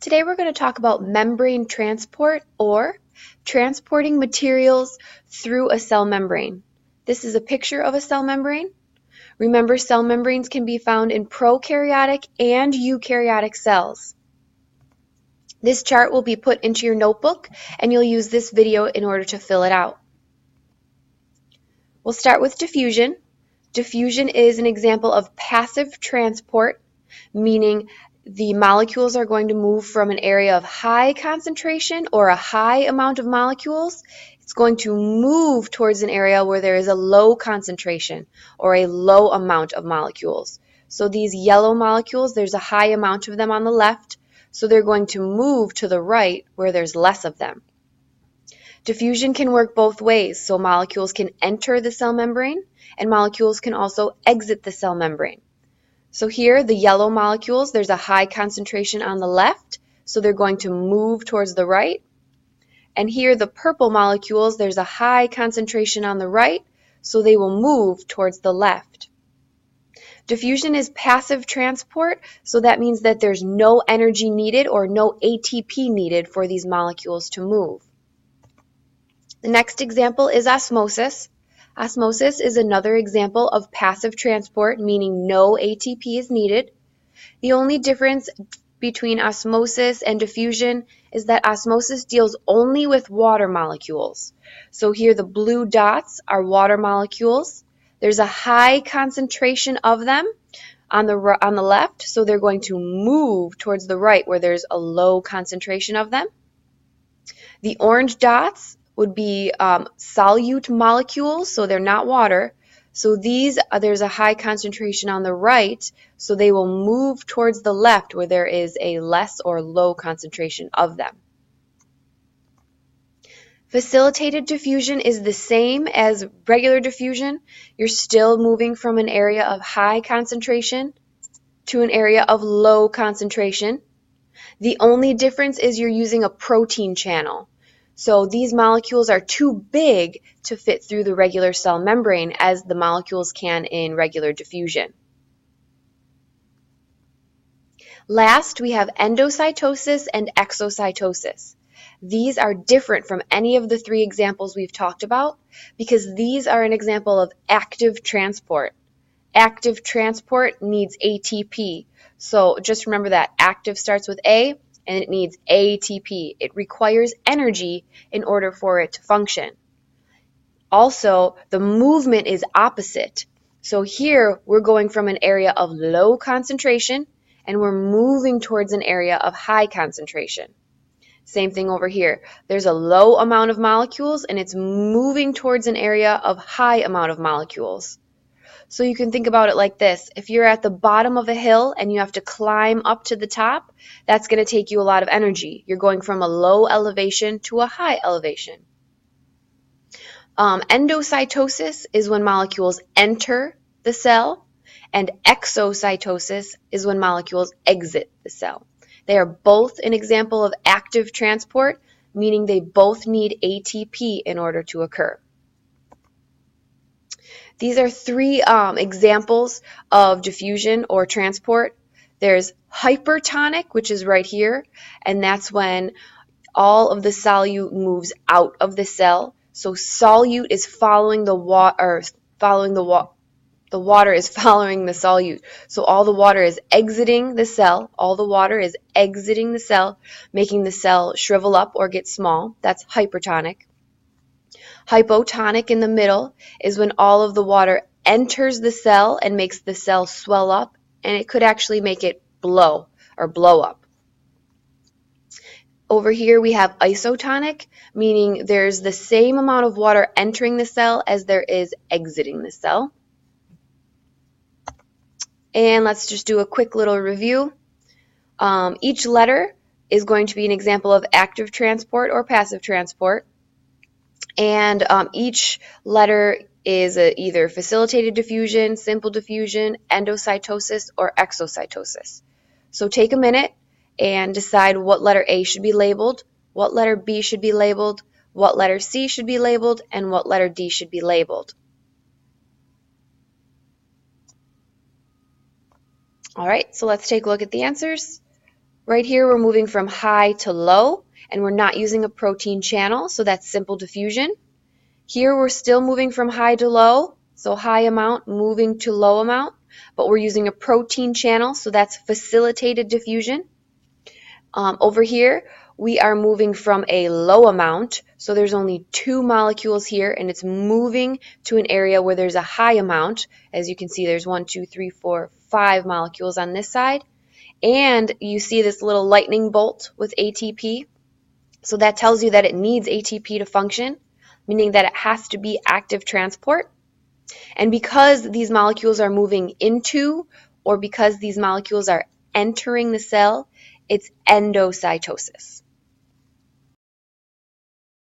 Today we're going to talk about membrane transport or transporting materials through a cell membrane. This is a picture of a cell membrane. Remember, cell membranes can be found in prokaryotic and eukaryotic cells. This chart will be put into your notebook and you'll use this video in order to fill it out. We'll start with diffusion. Diffusion is an example of passive transport, meaning the molecules are going to move from an area of high concentration or a high amount of molecules. It's going to move towards an area where there is a low concentration or a low amount of molecules. So these yellow molecules, there's a high amount of them on the left, so they're going to move to the right where there's less of them. Diffusion can work both ways, so molecules can enter the cell membrane and molecules can also exit the cell membrane. So here, the yellow molecules, there's a high concentration on the left, so they're going to move towards the right. And here, the purple molecules, there's a high concentration on the right, so they will move towards the left. Diffusion is passive transport, so that means that there's no energy needed or no ATP needed for these molecules to move. The next example is osmosis. Osmosis is another example of passive transport, meaning no ATP is needed. The only difference between osmosis and diffusion is that osmosis deals only with water molecules. So here the blue dots are water molecules. There's a high concentration of them on the left, so they're going to move towards the right where there's a low concentration of them. The orange dots would be solute molecules, so they're not water. So there's a high concentration on the right, so they will move towards the left where there is a less or low concentration of them. Facilitated diffusion is the same as regular diffusion. You're still moving from an area of high concentration to an area of low concentration. The only difference is you're using a protein channel. So these molecules are too big to fit through the regular cell membrane as the molecules can in regular diffusion. Last, we have endocytosis and exocytosis. These are different from any of the three examples we've talked about because these are an example of active transport. Active transport needs ATP. So just remember that active starts with A, and it needs ATP. It requires energy in order for it to function. Also, the movement is opposite. So here, we're going from an area of low concentration, and we're moving towards an area of high concentration. Same thing over here. There's a low amount of molecules, and it's moving towards an area of high amount of molecules. So you can think about it like this. If you're at the bottom of a hill and you have to climb up to the top, that's going to take you a lot of energy. You're going from a low elevation to a high elevation. Endocytosis is when molecules enter the cell, and exocytosis is when molecules exit the cell. They are both an example of active transport, meaning they both need ATP in order to occur. These are three examples of diffusion or transport. There's hypertonic, which is right here, and that's when all of the solute moves out of the cell. So solute is following the water, the water is following the solute. So all the water is exiting the cell. All the water is exiting the cell, making the cell shrivel up or get small. That's hypertonic. Hypotonic in the middle is when all of the water enters the cell and makes the cell swell up, and it could actually make it blow up. Over here we have isotonic, meaning there's the same amount of water entering the cell as there is exiting the cell. And let's just do a quick little review. Each letter is going to be an example of active transport or passive transport. And each letter is either facilitated diffusion, simple diffusion, endocytosis, or exocytosis. So take a minute and decide what letter A should be labeled, what letter B should be labeled, what letter C should be labeled, and what letter D should be labeled. All right, so let's take a look at the answers. Right here, we're moving from high to low, and we're not using a protein channel, so that's simple diffusion. Here, we're still moving from high to low, so high amount moving to low amount, but we're using a protein channel, so that's facilitated diffusion. Over here, we are moving from a low amount, so there's only 2 molecules here, and it's moving to an area where there's a high amount. As you can see, there's 1, 2, 3, 4, 5 molecules on this side. And you see this little lightning bolt with ATP. So that tells you that it needs ATP to function, meaning that it has to be active transport. And because these molecules are moving into, or because these molecules are entering the cell, it's endocytosis.